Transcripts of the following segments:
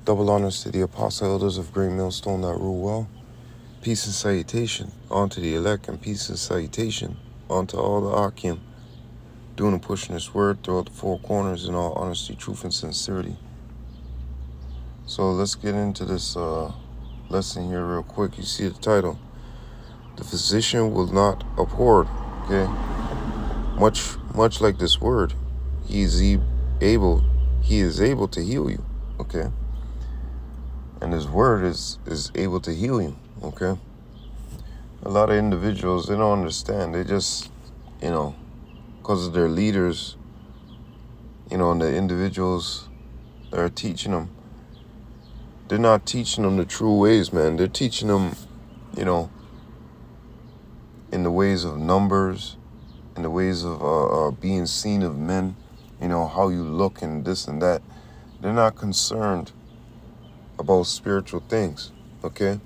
Double honors to the apostle elders of Great Millstone that rule well. Peace and salutation unto the elect, and peace and salutation unto all the Akim, doing and pushing this word throughout the four corners in all honesty, truth, and sincerity. So let's get into this lesson here real quick. You see the title, "The Physician Will Not Abhor." Okay, much like this word, he is able to heal you. Okay. And his word is able to heal you, okay? A lot of individuals, they don't understand. They just, because of their leaders, and the individuals that are teaching them, they're not teaching them the true ways, man. They're teaching them, in the ways of numbers, in the ways of being seen of men, how you look and this and that. They're not concerned about spiritual things, okay?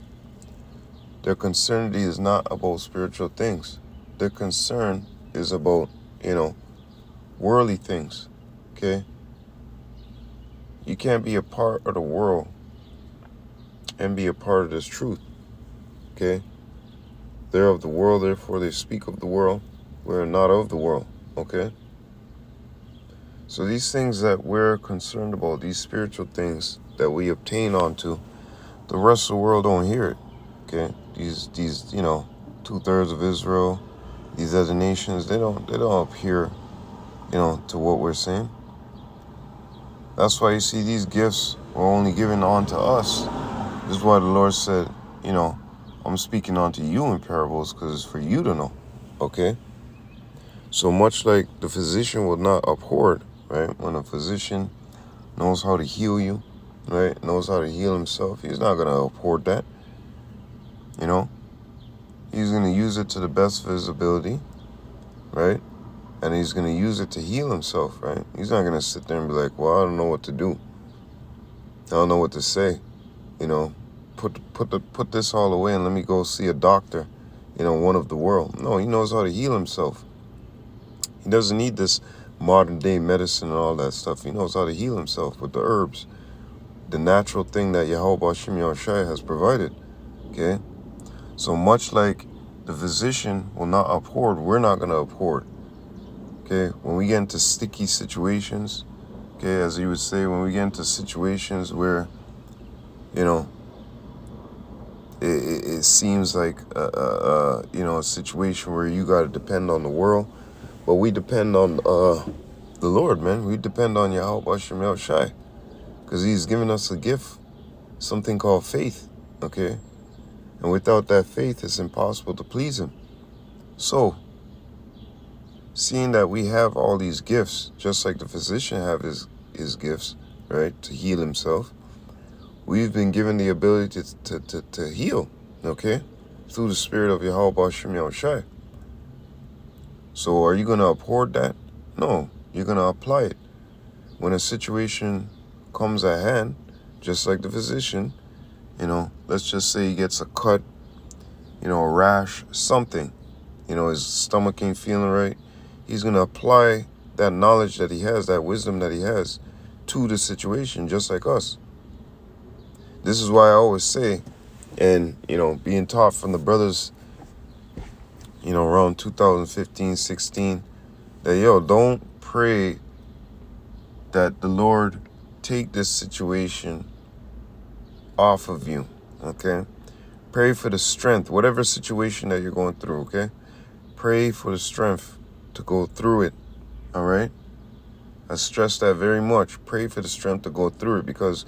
Their concern is not about spiritual things. Their concern is about, worldly things, okay? You can't be a part of the world and be a part of this truth, okay? They're of the world, therefore they speak of the world. We're not of the world, okay? So these things that we're concerned about, these spiritual things that we obtain onto, the rest of the world don't hear it, okay? These 2/3 of Israel, these other nations, they don't adhere, to what we're saying. That's why you see these gifts were only given unto us. This is why the Lord said, I'm speaking unto you in parables because it's for you to know, okay? So much like the physician will not abhor, right? When a physician knows how to heal you, right, knows how to heal himself, he's not going to abhor that, He's going to use it to the best of his ability, right? And he's going to use it to heal himself, right? He's not going to sit there and be like, well, I don't know what to do. I don't know what to say, put this all away and let me go see a doctor, one of the world. No, he knows how to heal himself. He doesn't need this modern day medicine and all that stuff. He knows how to heal himself with the herbs, the natural thing that Yahweh Shai has provided, okay? So much like the physician will not abhor, we're not going to abhor, okay? When we get into sticky situations, okay, as you would say, when we get into situations where, it seems like, a situation where you got to depend on the world, but we depend on the Lord, man. We depend on Yahweh Shai, because he's given us a gift, something called faith, okay? And without that faith, it's impossible to please him. So, seeing that we have all these gifts, just like the physician have his gifts, right, to heal himself, we've been given the ability to heal, okay, through the spirit of Yahweh Shai. So are you going to abhor that? No, you're going to apply it. When a situation comes at hand, just like the physician, let's just say he gets a cut, a rash, something, his stomach ain't feeling right. He's going to apply that knowledge that he has, that wisdom that he has to the situation, just like us. This is why I always say, and, being taught from the brothers, around 2015, 16, that, don't pray that the Lord take this situation off of you, okay? Pray for the strength, whatever situation that you're going through, okay? Pray for the strength to go through it, all right? I stress that very much. Pray for the strength to go through it, because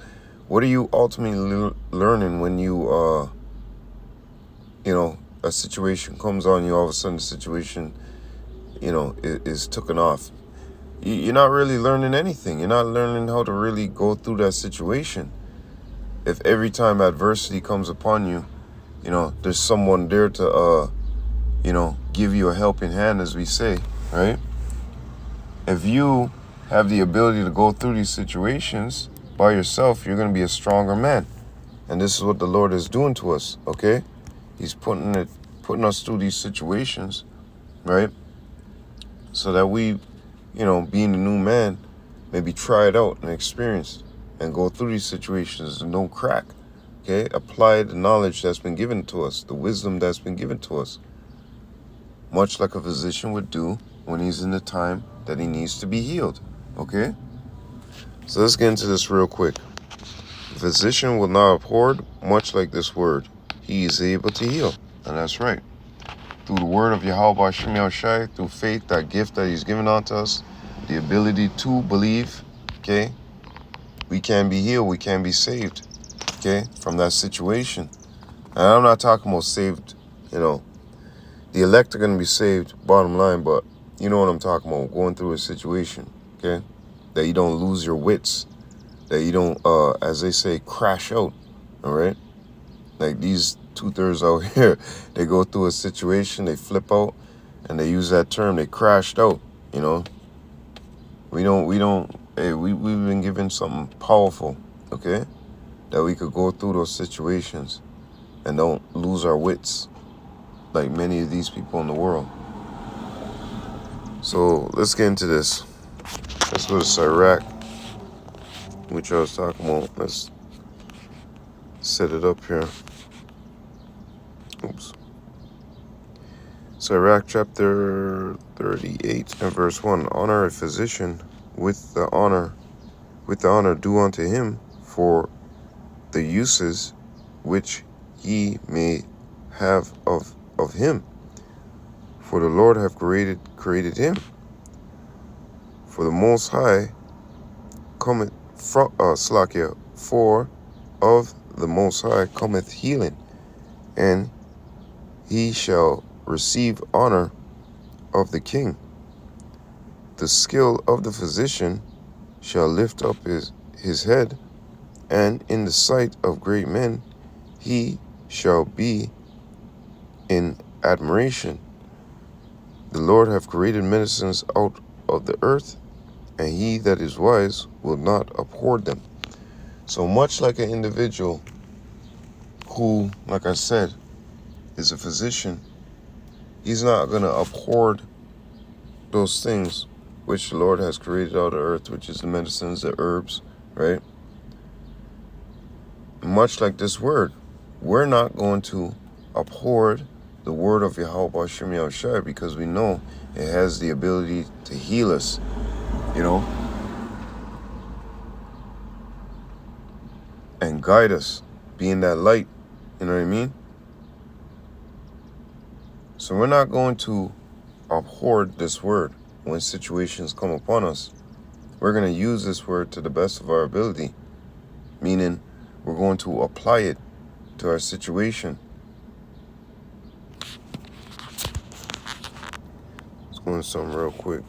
what are you ultimately learning when you, a situation comes on you, all of a sudden the situation, is taken off. You're not really learning anything. You're not learning how to really go through that situation. If every time adversity comes upon you, there's someone there to, give you a helping hand, as we say, right? If you have the ability to go through these situations by yourself, you're going to be a stronger man. And this is what the Lord is doing to us, okay? He's putting us through these situations, right? So that we, being a new man, maybe try it out and experience, and go through these situations and don't crack. Okay? Apply the knowledge that's been given to us, the wisdom that's been given to us. Much like a physician would do when he's in the time that he needs to be healed. Okay? So let's get into this real quick. The physician will not abhor, much like this word. He is able to heal. And that's right. Through the word of Yahweh Shem Yahushai, through faith, that gift that he's given unto us, the ability to believe, okay, we can be healed, we can be saved, okay, from that situation. And I'm not talking about saved, the elect are going to be saved, bottom line, but you know what I'm talking about, going through a situation, okay, that you don't lose your wits, that you don't, as they say, crash out, all right? Like these 2/3 out here, they go through a situation, they flip out, and they use that term, they crashed out, we've been given something powerful, okay, that we could go through those situations and don't lose our wits like many of these people in the world. So let's get into this. Let's go to Sirach, which I was talking about. Let's set it up here. Oops. Sirach chapter 38 and verse 1. Honor a physician with the honor due unto him for the uses which ye may have of him. For the Lord hath created him. For the Most High cometh from for of the Most High cometh healing, and he shall receive honor of the king. The skill of the physician shall lift up his head, and in the sight of great men he shall be in admiration. The Lord hath created medicines out of the earth, and he that is wise will not abhor them. So much like an individual who, like I said, is a physician, he's not going to abhor those things which the Lord has created out of the earth, which is the medicines, the herbs, right? Much like this word, we're not going to abhor the word of Yahweh Shem Yahushai because we know it has the ability to heal us, and guide us, being that light, you know what I mean? So we're not going to abhor this word when situations come upon us. We're going to use this word to the best of our ability, meaning we're going to apply it to our situation. Let's go into something real quick.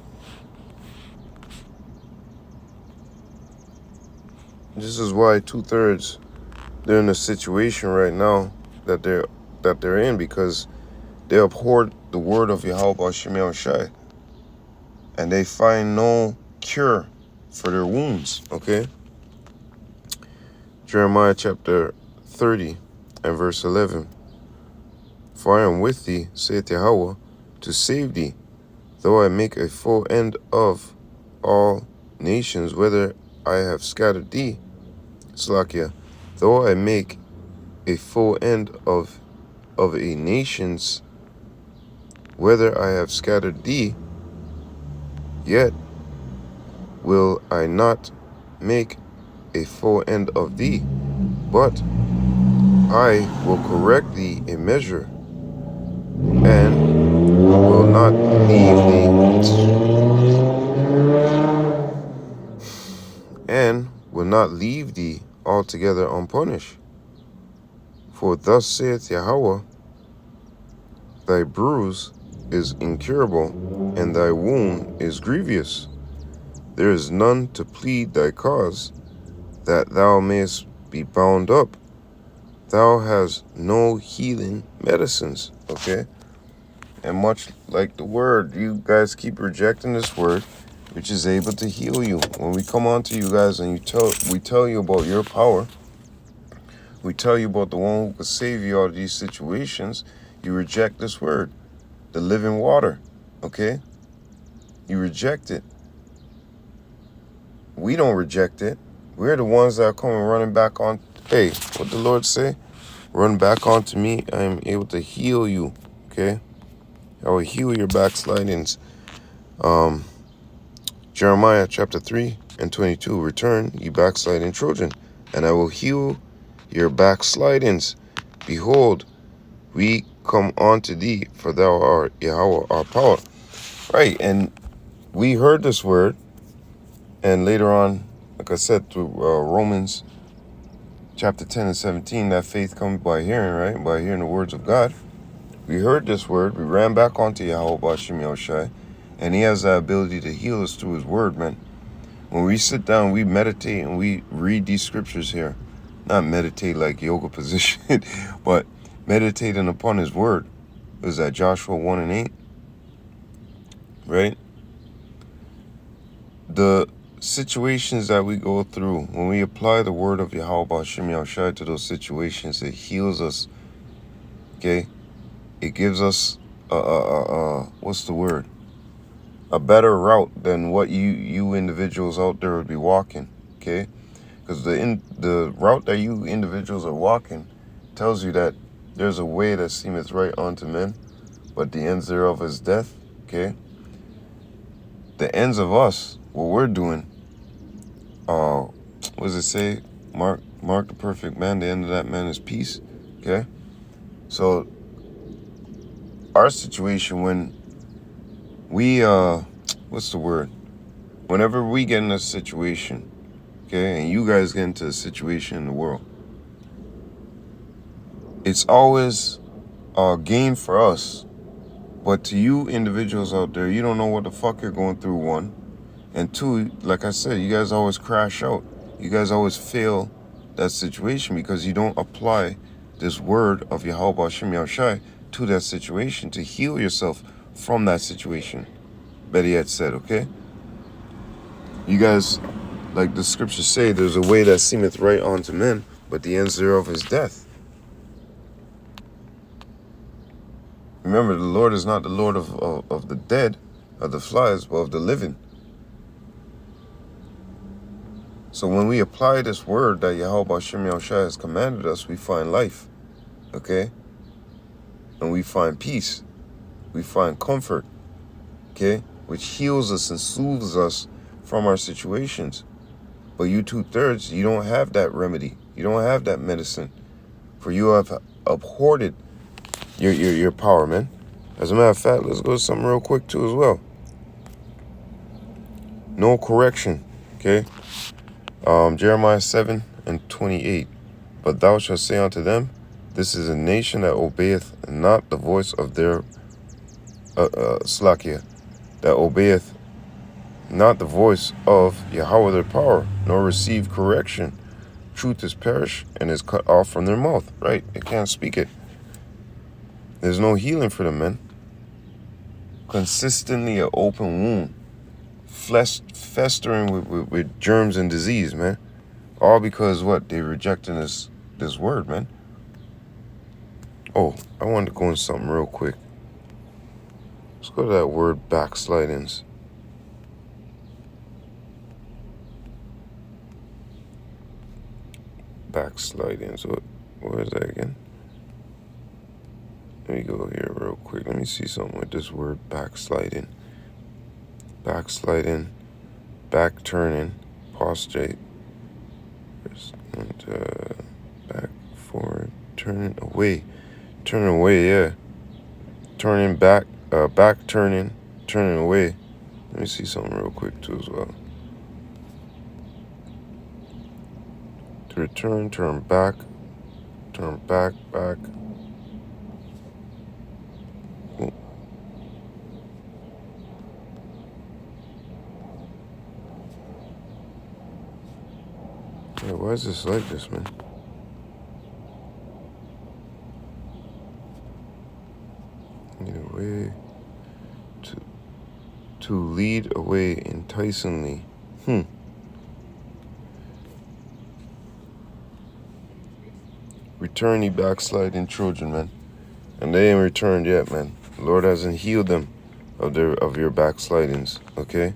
This is why 2/3 they're in a situation right now that they're in, because they abhorred the word of Yahweh Shem Yahushai, and they find no cure for their wounds. Okay. Jeremiah chapter 30 and verse 11. For I am with thee, saith Yahweh, to save thee, though I make a full end of all nations, whether I have scattered thee. Slakia, though I make a full end of a nations, whether I have scattered thee, yet will I not make a full end of thee, but I will correct thee in measure, and will not leave thee altogether unpunished. For thus saith Yahweh, thy bruise is incurable, and thy wound is grievous. There is none to plead thy cause, that thou mayest be bound up. Thou hast no healing medicines. Okay? And much like the word, you guys keep rejecting this word, which is able to heal you. When we come on to you guys and we tell you about your power, we tell you about the one who could save you out of these situations, you reject this word, the living water. Okay? You reject it. We don't reject it. We're the ones that are coming running back on. Hey, what the Lord say? Run back onto me. I am able to heal you. Okay? I will heal your backslidings. Jeremiah chapter 3 and 22. Return, you backsliding children, and I will heal your backslidings. Behold, we come unto thee, for thou art Yahweh our power. Right, and we heard this word, and later on, like I said, through Romans chapter 10 and 17, that faith comes by hearing, right? By hearing the words of God. We heard this word, we ran back onto Yahweh Bashim Yahushai, and he has the ability to heal us through his word, man. When we sit down, we meditate and we read these scriptures here. Not meditate like yoga position, but meditating upon his word. Is that Joshua 1 and 8? Right? The situations that we go through, when we apply the word of Yahweh Bashim Yahushai to those situations, it heals us. Okay? It gives us, what's the word? A better route than what you individuals out there would be walking. Okay? Because the route that you individuals are walking tells you that there's a way that seemeth right unto men, but the ends thereof is death. Okay? The ends of us, what we're doing, what does it say? Mark the perfect man, the end of that man is peace. Okay? So our situation when we what's the word? Whenever we get in a situation, okay, and you guys get into a situation in the world, it's always a gain for us. But to you individuals out there, you don't know what the fuck you're going through, one. And two, like I said, you guys always crash out. You guys always fail that situation because you don't apply this word of Yahweh Hashem Yahushai to that situation to heal yourself from that situation. Better yet said, okay? You guys, like the scriptures say, there's a way that seemeth right unto men, but the ends thereof is death. Remember, the Lord is not the Lord of the dead, of the flies, but of the living. So when we apply this word that Yahweh Hashem Yahushai has commanded us, we find life, okay? And we find peace. We find comfort, okay? Which heals us and soothes us from our situations. But you 2/3, you don't have that remedy. You don't have that medicine. For you have abhorred your power, man. As a matter of fact, let's go to something real quick too as well. No correction, okay? Jeremiah 7 and 28. But thou shalt say unto them, this is a nation that obeyeth not the voice of their Slakia, that obeyeth not the voice of Yahweh their power, nor receive correction. Truth is perished and is cut off from their mouth. Right? They can't speak it. There's no healing for them, man. Consistently an open wound, flesh festering with germs and disease, man. All because what? They rejecting this word, man. Oh, I wanted to go into something real quick. Let's go to that word backslidings. Backslidings. What is that again? Let me go here real quick. Let me see something with this word backsliding. Backsliding, back turning, prostrate, and back forward, turning away, yeah. Turning back, back turning away. Let me see something real quick too as well. To return, turn back, back. Yeah, why is this like this, man? Lead away. To lead away enticingly. Return ye backsliding children, man. And they ain't returned yet, man. The Lord hasn't healed them of your backslidings, okay?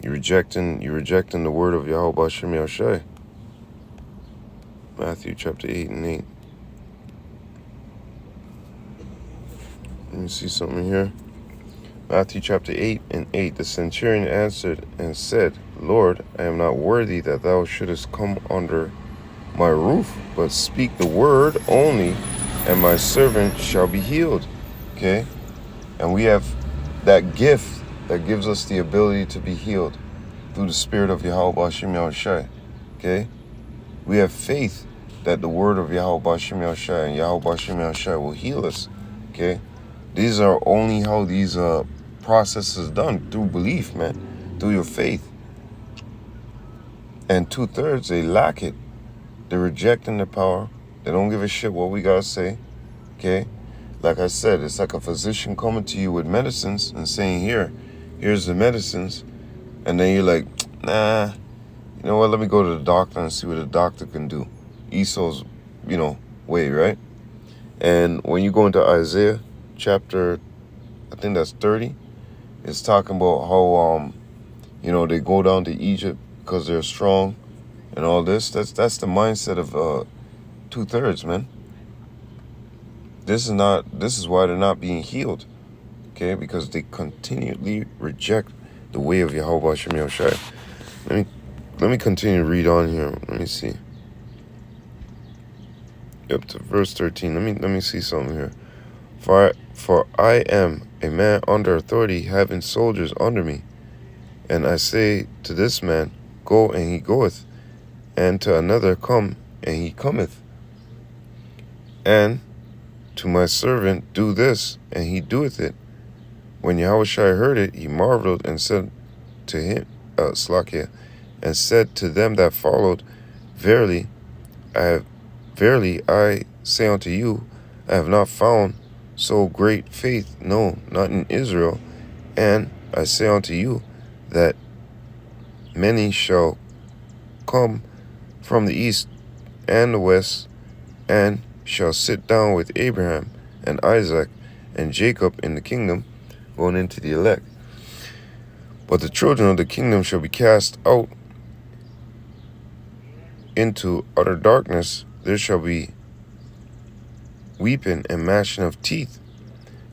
You're rejecting the word of Yahweh Bashem Yahushai. Matthew chapter 8 and 8. Let me see something here. Matthew chapter 8 and 8. The centurion answered and said, Lord, I am not worthy that thou shouldest come under my roof, but speak the word only, and my servant shall be healed. Okay? And we have that gift that gives us the ability to be healed through the Spirit of Yahweh Bashem Yahushai. Okay? We have faith that the word of Yahweh Bashem Yahushai and Yahweh Bashem Yahushai will heal us. Okay? These are only how these processes done, through belief, man, through your faith. And 2/3, they lack it. They're rejecting the power. They don't give a shit what we gotta say. Okay? Like I said, it's like a physician coming to you with medicines and saying, here's the medicines. And then you're like, nah, you know what, let me go to the doctor and see what the doctor can do. Esau's, way, right? And when you go into Isaiah chapter, I think that's 30, it's talking about how, they go down to Egypt because they're strong and all this. That's the mindset of 2/3, man. This is why they're not being healed. Okay, because they continually reject the way of Yahweh Bashem Yahushai. Let me continue to read on here. Let me see. Up to verse 13. Let me see something here. For I am a man under authority, having soldiers under me. And I say to this man, go, and he goeth, and to another, come, and he cometh. And to my servant, do this, and he doeth it. When Yahushua heard it, he marveled and said to him, and said to them that followed, Verily I say unto you, I have not found so great faith, no, not in Israel. And I say unto you, that many shall come from the east and the west, and shall sit down with Abraham and Isaac and Jacob in the kingdom, going into the elect. But the children of the kingdom shall be cast out into utter darkness. There shall be weeping and gnashing of teeth.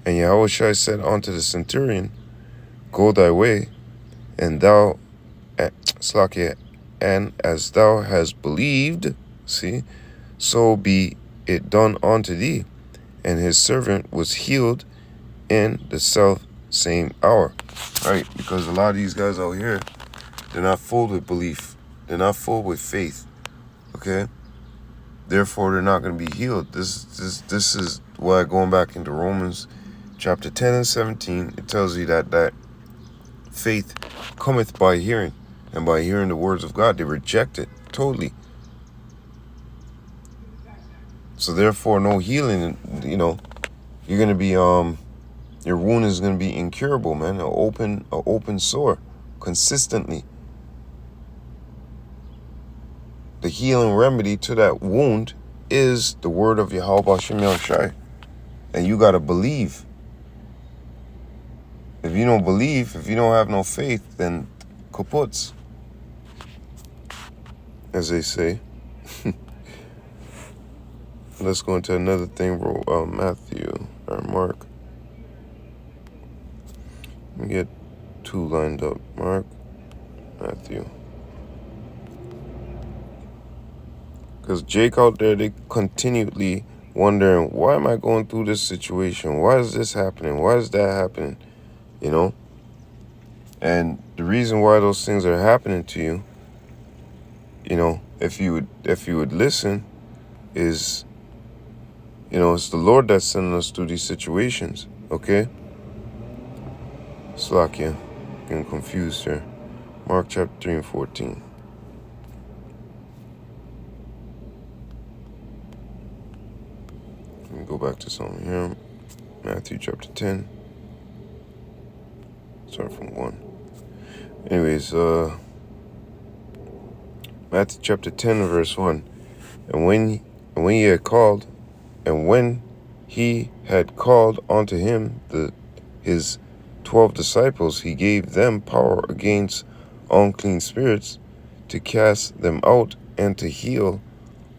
And Yahushua said unto the centurion, Go thy way, and thou, and as thou hast believed, so be it done unto thee. And his servant was healed in the self same hour. Right? Because a lot of these guys out here, they're not full with belief. They're not full with faith. Okay? Therefore, they're not going to be healed. This is why, going back into Romans chapter 10 and 17, it tells you that faith cometh by hearing, and by hearing the words of God. They reject it totally. So therefore, no healing. You're going to be your wound is going to be incurable, man. An open sore consistently. The healing remedy to that wound is the word of Yahweh Bashem Yahushai. And you got to believe. If you don't believe, if you don't have no faith, then kaputs, as they say. Let's go into another thing, bro. Matthew or Mark. Let me get two lined up. Mark, Matthew. Because Jake out there, they continually wondering, why am I going through this situation? Why is this happening? Why is that happening? And the reason why those things are happening to you, if you would listen, is, it's the Lord that's sending us through these situations. Okay? Slakia, getting confused here. Mark chapter 3 and 14. Let me go back to something here. Matthew chapter 10. Start from 1. Anyways, Matthew chapter 10, verse 1. And when he had called, and when he had called unto him his 12 disciples, he gave them power against unclean spirits, to cast them out, and to heal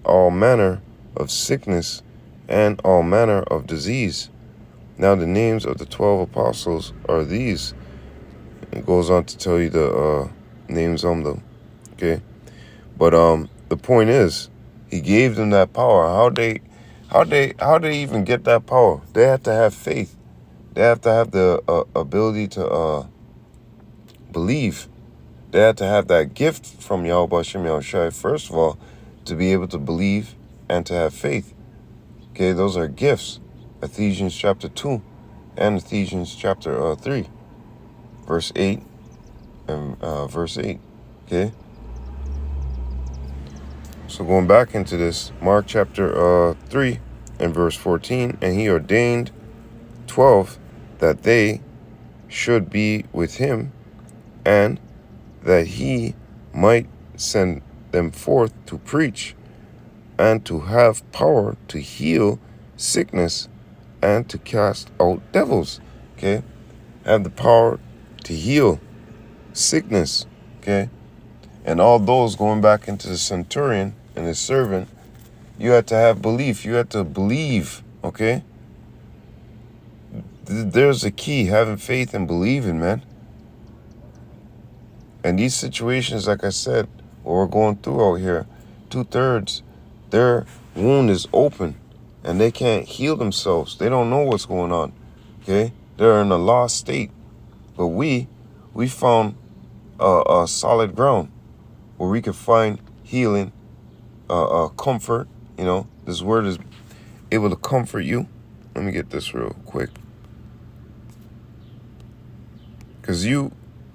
all manner of sickness and all manner of disease. Now the names of the 12 apostles are these. It goes on to tell you the names on them. Okay, but the point is, he gave them that power. How they even get that power? They have to have faith. They have to have the ability to believe. They have to have that gift from Yahweh Shem Yahushai, first of all, to be able to believe and to have faith. Okay, those are gifts. Ephesians chapter 2 and Ephesians chapter 3, verse 8 and verse 8. Okay, so going back into this, Mark chapter 3 and verse 14, and he ordained 12 that they should be with him, and that he might send them forth to preach, and to have power to heal sickness, and to cast out devils. Okay, have the power to heal sickness. Okay, and all those, going back into the centurion and his servant, you had to have belief. You had to believe. Okay, there's a key: having faith and believing, man. And these situations, like I said, what we're going through out here, 2/3, their wound is open and they can't heal themselves. They don't know what's going on. Okay, they're in a lost state. But we found a solid ground where we could find healing, comfort. You know, this word is able to comfort you. Let me get this real quick. Because you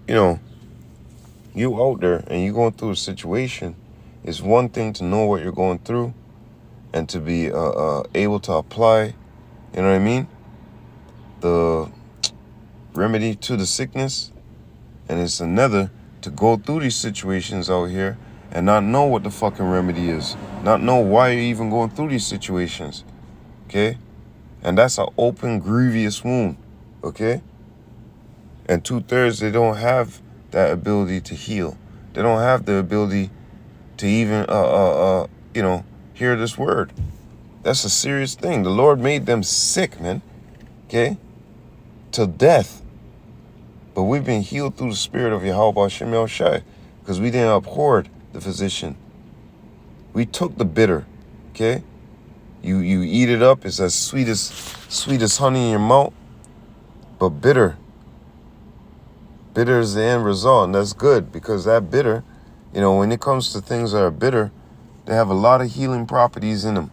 know, you out there and you going through a situation. It's one thing to know what you're going through and to be able to apply, you know what I mean, the remedy to the sickness. And it's another to go through these situations out here and not know what the fucking remedy is, not know why you're even going through these situations. Okay, and that's an open, grievous wound. Okay, and 2/3, they don't have that ability to heal. They don't have the ability to even you know, hear this word. That's a serious thing. The Lord made them sick, man. Okay, to death. But we've been healed through the spirit of Yahweh Shem Yahushai, because we didn't abhor the physician. We took the bitter. Okay, you eat it up. It's as sweet as honey in your mouth, but bitter. Bitter is the end result, and that's good, because that bitter, you know, when it comes to things that are bitter, they have a lot of healing properties in them,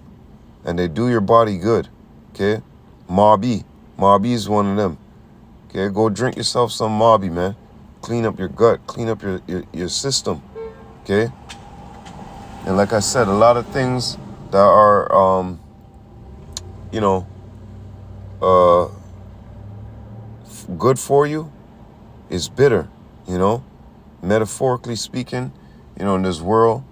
and they do your body good. Okay, Mabi is one of them. Okay, go drink yourself some Mabi, man. Clean up your gut, clean up your system. Okay, and like I said, a lot of things that are you know, good for you is bitter, you know, metaphorically speaking. You know, in this world,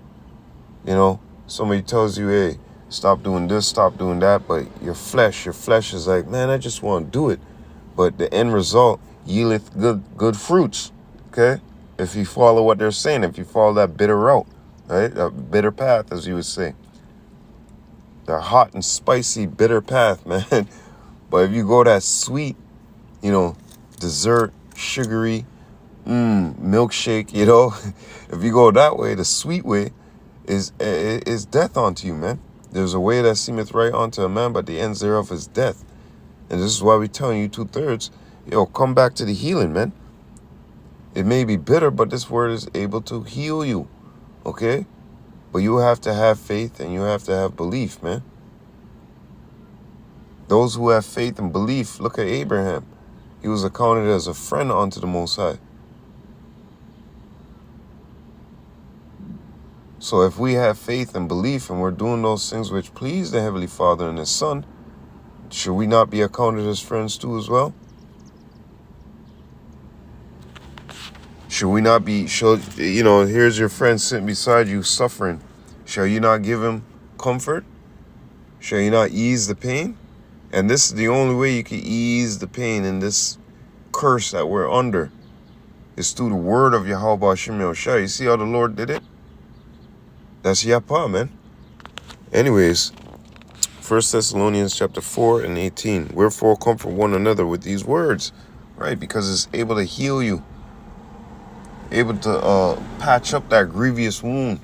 you know, somebody tells you, hey, stop doing this, stop doing that, but your flesh is like, man, I just want to do it. But the end result yieldeth good fruits. Okay, if you follow what they're saying, if you follow that bitter route, right, that bitter path, as you would say, the hot and spicy bitter path, man. But if you go that sweet, you know, dessert, sugary, milkshake, you know, if you go that way, the sweet way is death unto you, man. There's a way that seemeth right unto a man, but the ends thereof is death. And this is why we're telling you 2/3, come back to the healing, man. It may be bitter, but this word is able to heal you, okay? But you have to have faith and you have to have belief, man. Those who have faith and belief, look at Abraham. He was accounted as a friend unto the Most High. So if we have faith and belief and we're doing those things which please the Heavenly Father and His Son, should we not be accounted as friends too as well? Should we not be, you know, here's your friend sitting beside you suffering. Shall you not give him comfort? Shall you not ease the pain? And this is the only way you can ease the pain in this curse that we're under. It's through the word of Yahweh Shem Shai. You see how the Lord did it? That's Yapa, man. Anyways, 1 Thessalonians chapter 4 and 18. Wherefore comfort one another with these words, right? Because it's able to heal you, able to patch up that grievous wound.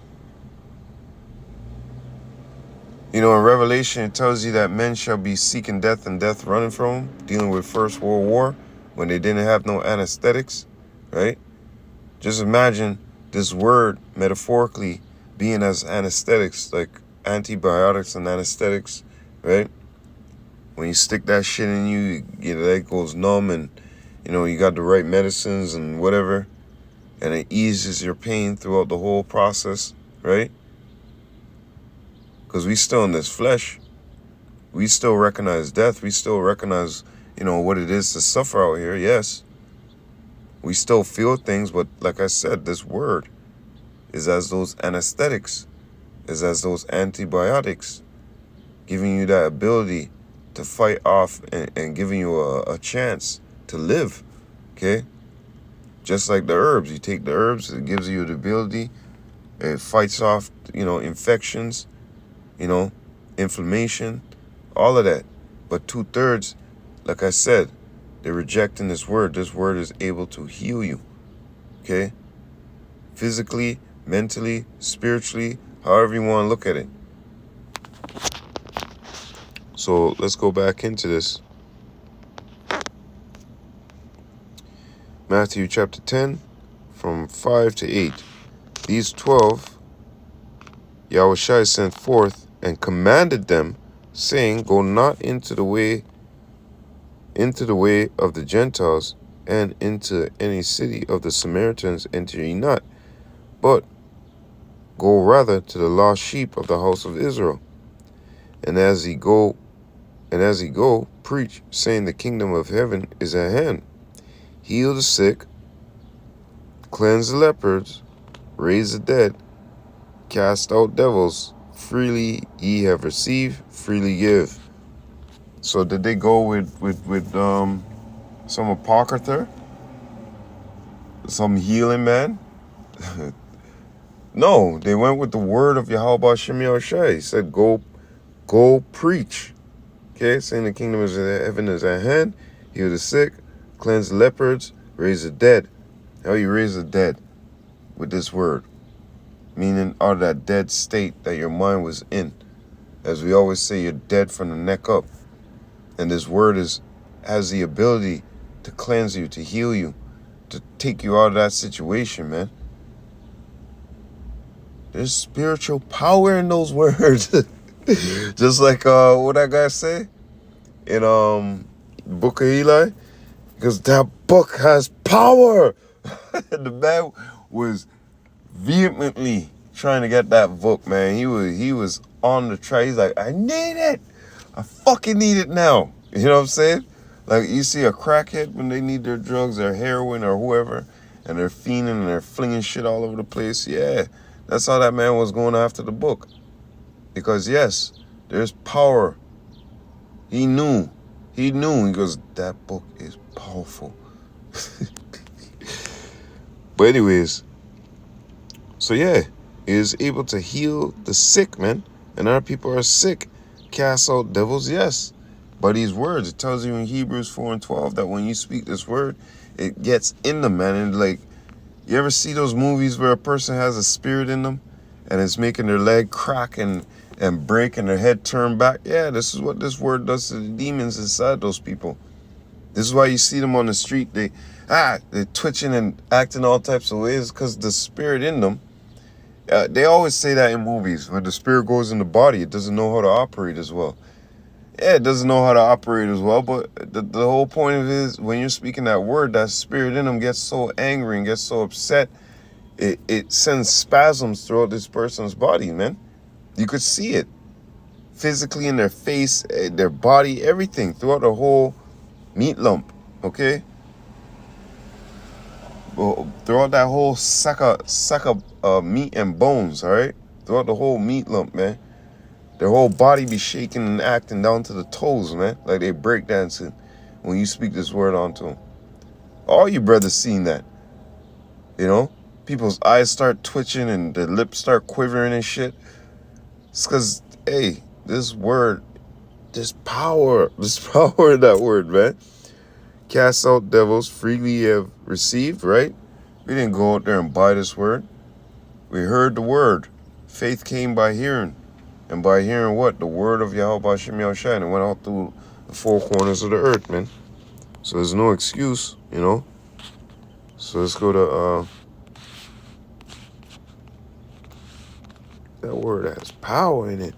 You know, in Revelation, it tells you that men shall be seeking death and death running from them, dealing with First World War when they didn't have no anesthetics, right? Just imagine this word metaphorically being as anesthetics, like antibiotics and anesthetics, right? When you stick that shit in you, your leg goes numb and, you know, you got the right medicines and whatever, and it eases your pain throughout the whole process, right? Because we still in this flesh. We still recognize death. We still recognize, you know, what it is to suffer out here, yes. We still feel things, but like I said, this word is as those anesthetics, is as those antibiotics, giving you that ability to fight off and giving you a chance to live, okay? Just like the herbs. You take the herbs, it gives you the ability, it fights off, you know, infections, you know, inflammation, all of that. But 2/3, like I said, they're rejecting this word. This word is able to heal you, okay? Physically, mentally, spiritually, however you want to look at it. So let's go back into this. Matthew chapter 10, from 5 to 8. These 12 Yahushua sent forth and commanded them, saying, Go not into the way of the Gentiles, and into any city of the Samaritans enter ye not, but go rather to the lost sheep of the house of Israel. And as he go, preach, saying, The kingdom of heaven is at hand. Heal the sick, cleanse the lepers, raise the dead, cast out devils. Freely ye have received, freely give. So did they go with some apocrypha? Some healing man? No, they went with the word of Yahweh Shem Yahushua. He said, go preach. Okay, saying the kingdom of heaven is at hand. Heal the sick, cleanse the lepers, raise the dead. How you raise the dead? With this word. Meaning out of that dead state that your mind was in. As we always say, you're dead from the neck up. And this word has the ability to cleanse you, to heal you, to take you out of that situation, man. There's spiritual power in those words. Just like what that guy say in Book of Eli, because that book has power. The man was vehemently trying to get that book, man. He was on the track. He's like, I need it. I fucking need it now. You know what I'm saying? Like you see a crackhead when they need their drugs, their heroin or whoever, and they're fiending and they're flinging shit all over the place. Yeah, that's how that man was going after the book. Because yes, there's power. He knew. He goes, that book is powerful. But anyways, so yeah, he is able to heal the sick, man. And our people are sick. Cast out devils, yes. By these words, it tells you in Hebrews 4 and 12 that when you speak this word, it gets in them, man. And like, you ever see those movies where a person has a spirit in them and it's making their leg crack and break and their head turn back? Yeah, this is what this word does to the demons inside those people. This is why you see them on the street. They're twitching and acting all types of ways because the spirit in them. They always say that in movies. When the spirit goes in the body, it doesn't know how to operate as well. Yeah, it doesn't know how to operate as well, but the whole point of it is when you're speaking that word, that spirit in them gets so angry and gets so upset, it sends spasms throughout this person's body, man. You could see it physically in their face, their body, everything, throughout the whole meat lump, okay? Well, throughout that whole sack of meat and bones, all right? Throughout the whole meat lump, man. Their whole body be shaking and acting down to the toes, man. Like they break dancing when you speak this word onto them. All you brothers seen that. You know, people's eyes start twitching and their lips start quivering and shit. It's because, hey, this word, there's power in that word, man. Cast out devils, freely have received, right? We didn't go out there and buy this word. We heard the word. Faith came by hearing. And by hearing what? The word of Yahweh Shem Yahushua. And it went out through the four corners of the earth, man. So there's no excuse, you know. So let's go to that word has power in it.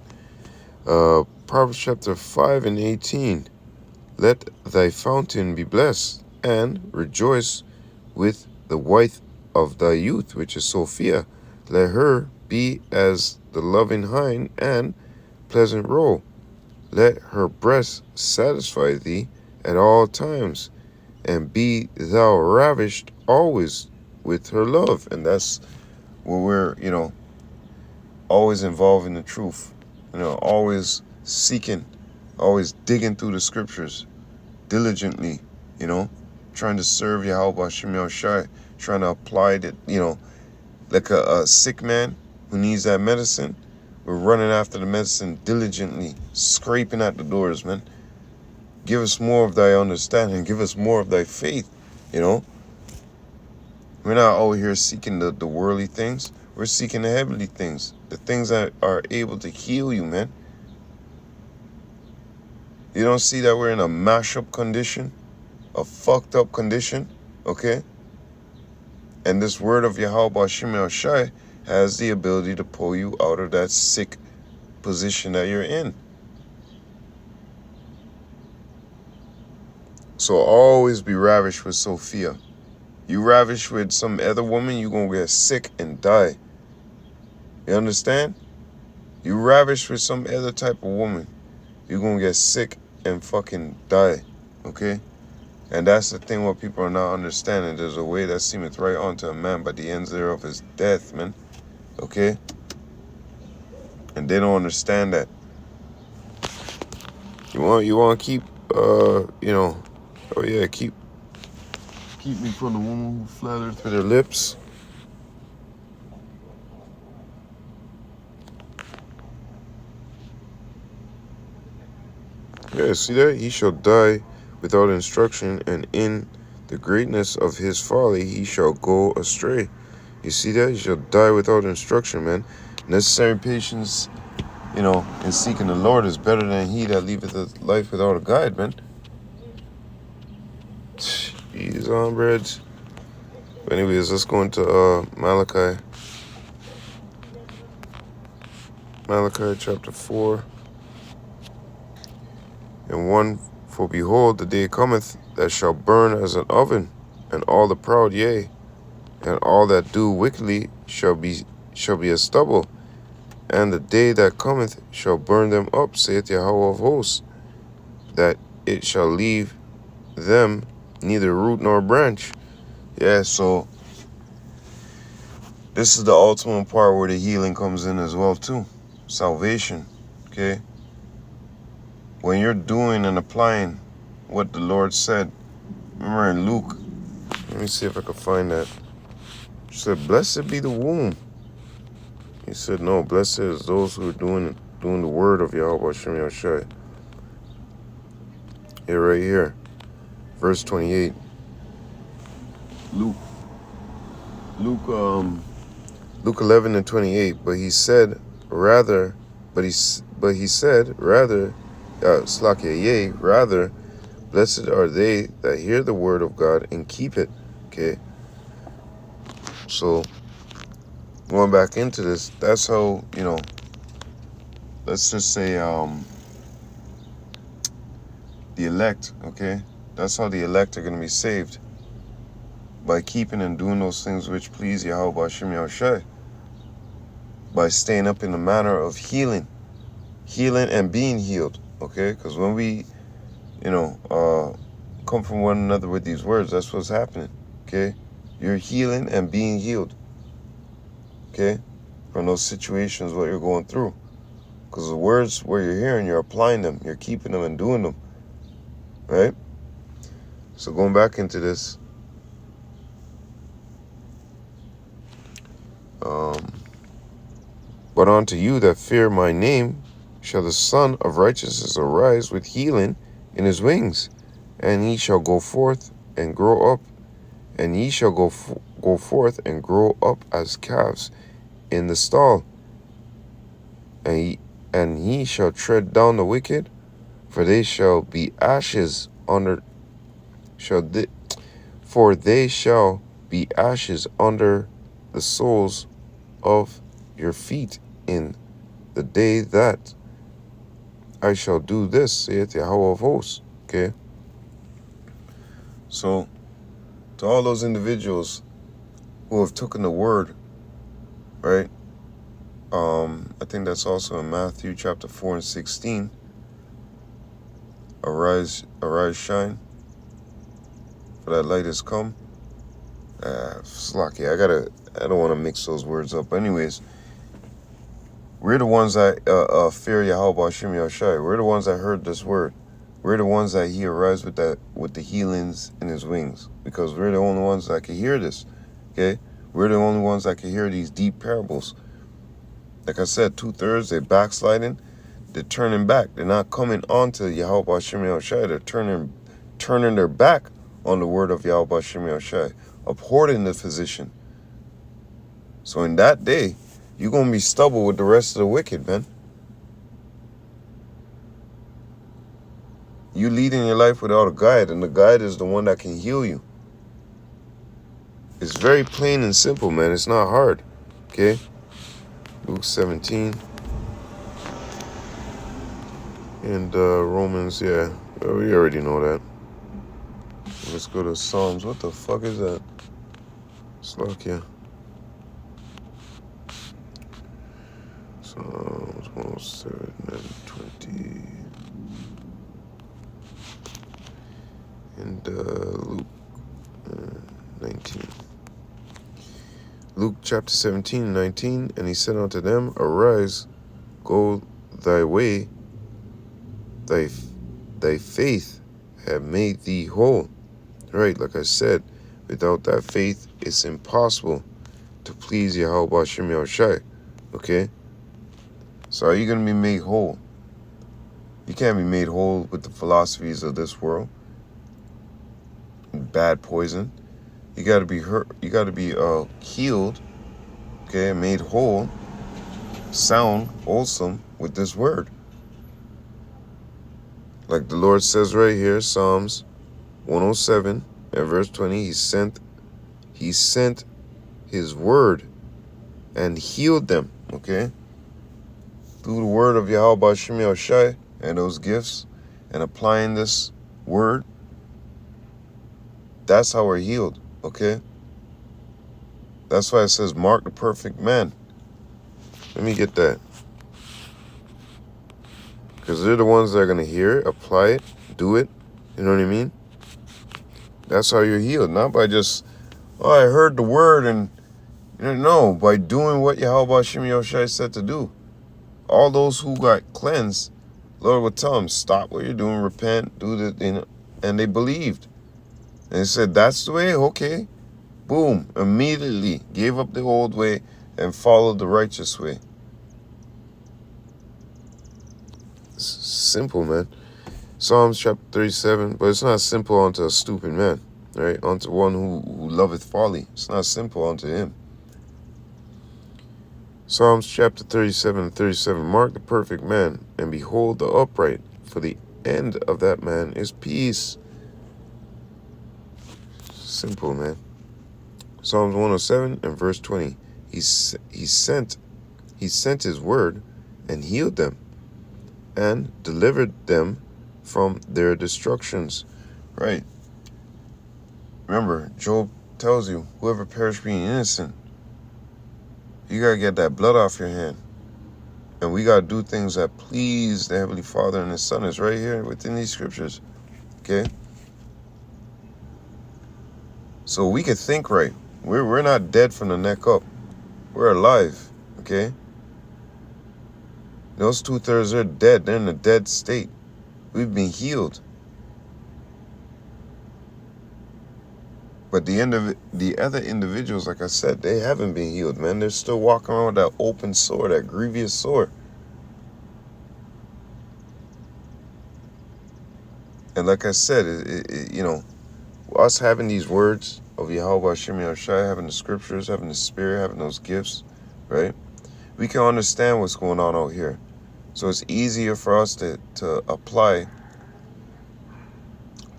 Proverbs chapter 5 and 18. Let thy fountain be blessed, and rejoice with the wife of thy youth, which is Sophia. Let her be as the loving hind and pleasant roe. Let her breast satisfy thee at all times, and be thou ravished always with her love. And that's where we're, always involved in the truth. Always seeking, always digging through the scriptures diligently, trying to serve Yahweh Shem Shai, trying to apply it, like a sick man who needs that medicine. We're running after the medicine diligently, scraping at the doors, man. Give us more of thy understanding. Give us more of thy faith, We're not over here seeking the worldly things. We're seeking the heavenly things, the things that are able to heal you, man. You don't see that we're in a mash-up condition, a fucked up condition, okay? And this word of Yahweh Shem Shai has the ability to pull you out of that sick position that you're in. So always be ravished with Sophia. You ravish with some other woman, you're going to get sick and die. You understand? You ravish with some other type of woman, you're going to get sick and fucking die. Okay? And that's the thing what people are not understanding. There's a way that seemeth right unto a man, but the ends thereof is death, man. Okay? And they don't understand that. You want to keep, keep me from the woman who flatters with her lips. Yeah, see that? He shall die without instruction, and in the greatness of his folly he shall go astray. You see that? He shall die without instruction, man. Necessary patience, in seeking the Lord is better than he that leaveth his life without a guide, man. Jeez, breads. But anyways, let's go into Malachi. Malachi chapter 4 and 1. For behold, the day cometh that shall burn as an oven, and all the proud, yea, and all that do wickedly shall be as stubble. And the day that cometh shall burn them up, saith Yahweh of hosts, that it shall leave them neither root nor branch. Yeah, so this is the ultimate part where the healing comes in as well too. Salvation, okay? When you're doing and applying what the Lord said, remember in Luke, let me see if I can find that. He said, blessed be the womb. He said, no, blessed is those who are doing the word of Yahweh Shem Yahushua. Here, right here, verse 28. Luke 11 and 28. But he said, rather, Slakia, yea, rather, blessed are they that hear the word of God and keep it. Okay. So going back into this, that's how, let's just say the elect, okay? That's how the elect are going to be saved. By keeping and doing those things which please Yahweh Shem Yahushua. By staying up in the manner of healing and being healed, okay? Because when we, come from one another with these words, that's what's happening, okay? You're healing and being healed, okay? From those situations, what you're going through. Because the words where you're hearing, you're applying them, you're keeping them and doing them, right? So going back into this, But unto you that fear my name shall the Son of Righteousness arise with healing in his wings, and he shall go forth and grow up, and ye shall go forth and grow up as calves in the stall, and he shall tread down the wicked, for they shall be ashes for they shall be ashes under the soles of your feet in the day that I shall do this, saith Yahweh of hosts. Okay? So, to all those individuals who have taken the word, right? I think that's also in Matthew chapter 4 and 16. Arise, shine, for that light has come. Slacky, I don't want to mix those words up. Anyways, we're the ones that fear Yahweh Hashem Yahushai. We're the ones that heard this word. We're the ones that he arrives with the healings in his wings, because we're the only ones that can hear this. Okay, we're the only ones that can hear these deep parables. Like I said, 2/3 they're backsliding. They're turning back. They're not coming on to Yahweh Hashem Yahushai. They're turning their back on the word of Yahweh Hashem Yahushai, abhorring the physician. So in that day, you're going to be stubble with the rest of the wicked, man. You leading your life without a guide, and the guide is the one that can heal you. It's very plain and simple, man. It's not hard. Okay? Luke 17. And Romans, yeah. We already know that. Let's go to Psalms. What the fuck is that? Slovakia. Psalms 107 and 20. And Luke 19. Luke chapter 17 and 19. And he said unto them, Arise, go thy way, thy faith have made thee whole. Right, like I said, without that faith, it's impossible to please Yahweh Hashem Yahushai. Okay? So are you going to be made whole? You can't be made whole with the philosophies of this world. Bad poison. You got to be hurt. You got to be healed, okay, made whole, sound, wholesome with this word. Like the Lord says right here, Psalms 107 and verse 20, he sent his word and healed them, okay? Through the word of Yahweh Hashem Yahushai and those gifts and applying this word, that's how we're healed, okay? That's why it says, mark the perfect man. Let me get that. Because they're the ones that are going to hear it, apply it, do it. You know what I mean? That's how you're healed. Not by just, I heard the word and, no, by doing what Yahweh Hashem Yahushai said to do. All those who got cleansed, Lord would tell them, stop what you're doing, repent, do the, and they believed. And he said, that's the way? Okay. Boom. Immediately gave up the old way and followed the righteous way. It's simple, man. Psalms chapter 37, but it's not simple unto a stupid man, right? Unto one who loveth folly. It's not simple unto him. Psalms chapter 37 and 37, mark the perfect man, and behold the upright, for the end of that man is peace. Simple, man. Psalms 107 and verse 20, he sent his word and healed them and delivered them from their destructions. Right. Remember, Job tells you, whoever perished being innocent, you got to get that blood off your hand. And we got to do things that please the Heavenly Father and His Son. Is right here within these scriptures. Okay? So we can think right. We're not dead from the neck up. We're alive. Okay? Those 2/3 are dead. They're in a dead state. We've been healed. But the other individuals, like I said, they haven't been healed, man. They're still walking around with that open sore, that grievous sore. And like I said, us having these words of Yahweh Hashem Yahushai, having the scriptures, having the spirit, having those gifts, right? We can understand what's going on out here. So it's easier for us to apply,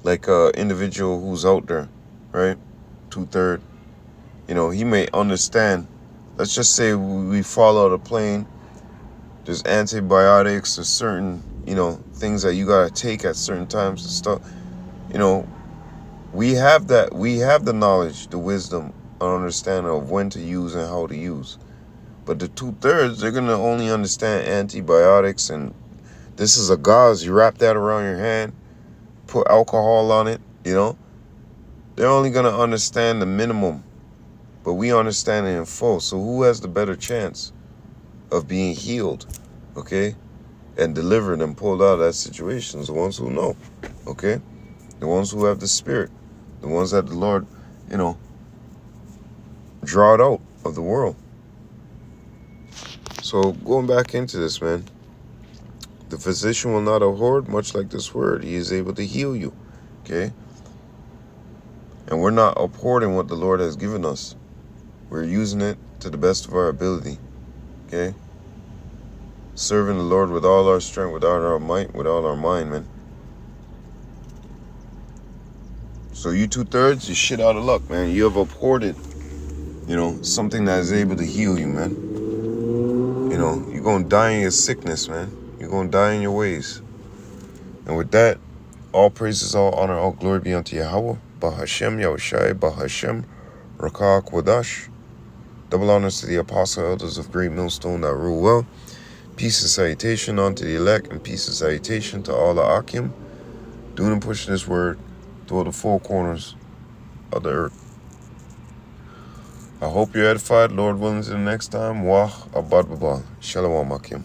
like an individual who's out there, right? 2/3. He may understand. Let's just say we fall out of a plane. There's antibiotics or certain, things that you gotta take at certain times and stuff. We have that. We have the knowledge, the wisdom, and understanding of when to use and how to use. But the 2/3, they're gonna only understand antibiotics, and this is a gauze. You wrap that around your hand, put alcohol on it. They're only gonna understand the minimum, but we understand it in full. So who has the better chance of being healed, okay, and delivered and pulled out of that situation? The ones who know, okay, the ones who have the spirit, the ones that the Lord, draw it out of the world. So going back into this, man, the physician will not abhor, much like this word. He is able to heal you, okay? And we're not abhorring what the Lord has given us. We're using it to the best of our ability, okay? Serving the Lord with all our strength, with all our might, with all our mind, man. So you 2/3, you're shit out of luck, man. You have abhorred, something that is able to heal you, man. You're going to die in your sickness, man. You're going to die in your ways. And with that, all praises, all honor, all glory be unto Yahweh, Bahashem, Yahushai, Bahashem, Rakah, Kwadash. Double honors to the apostle elders of Great Millstone that rule well. Peace and salutation unto the elect, and peace and salutation to all the Akim, doing and pushing this word to all the four corners of the earth. I hope you're edified. Lord willing, to the next time. Wah abad baba. Shalom Akim.